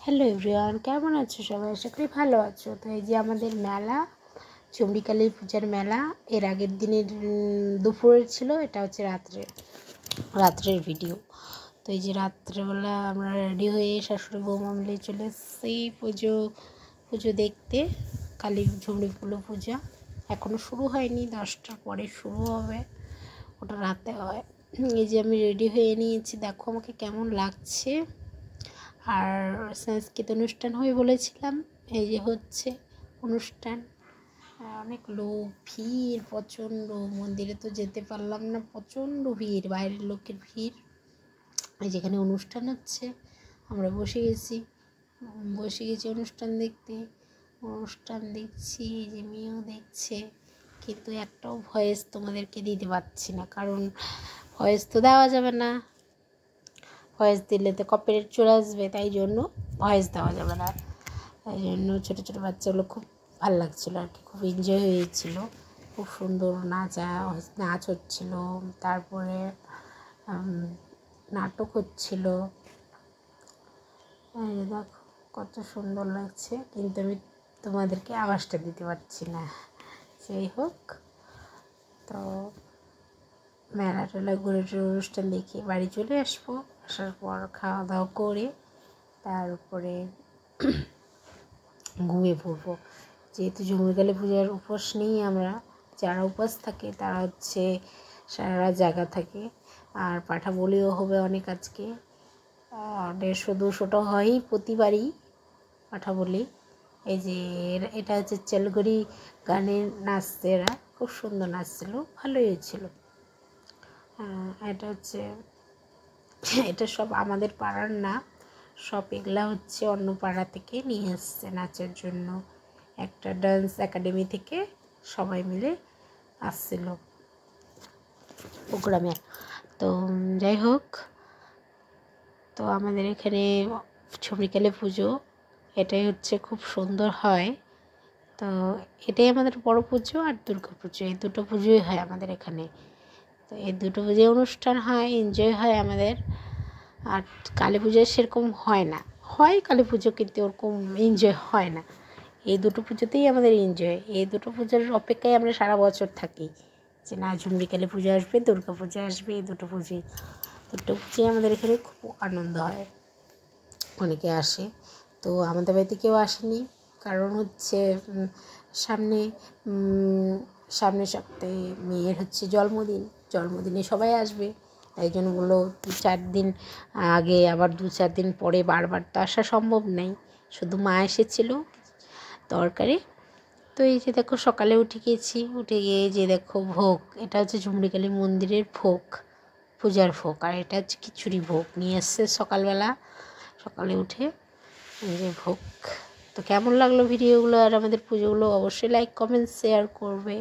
Hello everyone, কেমন আছো সবাই? আশা করি ভালো আছো। তো এই যে আমাদের মেলা, চণ্ডীকালী পূজার মেলা এর আগের দিনের দুপুরের ছিল, এটা হচ্ছে রাত্রের ভিডিও। তো এই যে রাত্রেবেলা আমরা রেডি হয়ে শাশুড়ি বৌমা মিলে চলে এসেছি পুজো দেখতে। কালী ঝুমড়ি পূজা এখনও শুরু হয়নি, 10টার পরে শুরু হবে, ওটা রাতে হয়। এই যে আমি রেডি হয়ে নিয়েছি, দেখো আমাকে কেমন লাগছে। আর সাংস্কৃতিক অনুষ্ঠান হবে বলেছিলাম, এই যে হচ্ছে অনুষ্ঠান। অনেক লোক, ভিড় প্রচণ্ড, মন্দিরে তো যেতে পারলাম না, প্রচণ্ড ভিড়, বাইরের লোকের ভিড়। এই যেখানে অনুষ্ঠান হচ্ছে আমরা বসে গেছি অনুষ্ঠান দেখতে। অনুষ্ঠান দেখছি, এই যে মেয়েও দেখছে, কিন্তু একটাও ভয়েস তোমাদেরকে দিতে পারছি না, কারণ ভয়েস তো দেওয়া যাবে না, ভয়েস দিলে তো কপিরাইট চলে আসবে, তাই জন্য ভয়েস দেওয়া যাবে না। তাই জন্য ছোটো ছোটো বাচ্চাগুলো খুব ভালো লাগছিলো আর কি, খুব এনজয় হয়েছিল, খুব সুন্দর নাচ হচ্ছিল, তারপরে নাটক হচ্ছিল। দেখো কত সুন্দর লাগছে, কিন্তু আমি তোমাদেরকে আওয়াজটা দিতে পারছি না। যাই হোক, তো মেলা টেলা ঘুরে অনুষ্ঠান দেখে বাড়ি চলে আসবো। আসার পর খাওয়া দাওয়া করে তারপরে ঘুমিয়ে পড়বো। যেহেতু ঝুমুরকালী পূজার উপোস নেই আমরা, যারা উপোস থাকে তারা হচ্ছে সারা রাত জাগা থাকে। আর পাঠা বলিও হবে অনেক আজকে, 150-200টা হয়ই প্রতিবারই পাঠা বলি। এই যে এটা হচ্ছে চেলগড়ি গানের নাচছে, এরা খুব সুন্দর নাচছিল, ভালোই হয়েছিল। এটা সব আমাদের পাড়ার না, সব এগুলা হচ্ছে অন্য পাড়া থেকে নিয়ে এসছে নাচের জন্য, একটা ডান্স একাডেমি থেকে সবাই মিলে আসছিল প্রোগ্রামে। তো যাই হোক, তো আমাদের এখানে চণ্ডীকালী পুজো এটাই হচ্ছে খুব সুন্দর হয়। তো এটাই আমাদের বড় পুজো, আর দুর্গা পুজো, এই দুটো পুজোই হয় আমাদের এখানে। তো এই দুটো পুজোয় অনুষ্ঠান হয়, এনজয় হয় আমাদের। আর কালী পুজোয় সেরকম হয় না, হয় কালী পুজো, কিন্তু ওরকম এনজয় হয় না। এই দুটো পুজোতেই আমাদের এনজয়, এই দুটো পুজোর অপেক্ষায় আমরা সারা বছর থাকি, যে না ঝুমরিকালী পুজো আসবে, দুর্গা পুজো আসবে, এই দুটো পুজোই আমাদের এখানে খুব আনন্দ হয়, অনেকে আসে। তো আমাদের বাড়িতে কেউ আসেনি, কারণ হচ্ছে সামনের সপ্তাহে মেয়ের হচ্ছে জন্মদিনে সবাই আসবে, তাই জন্য বললো 2-4 দিন আগে, আবার 2-4 দিন পরে, বারবার তো আসা সম্ভব নেই। শুধু মা এসেছিলো দরকারে। তো এই যে দেখো সকালে উঠে গিয়ে যে দেখো ভোগ, এটা হচ্ছে ঝুমরিকালী মন্দিরের ভোগ, পূজার ভোগ, আর এটা হচ্ছে খিচুড়ি ভোগ নিয়ে এসছে সকালে উঠে, এই যে ভোগ। তো কেমন লাগলো ভিডিওগুলো আর আমাদের পুজোগুলো, অবশ্যই লাইক কমেন্ট শেয়ার করবে।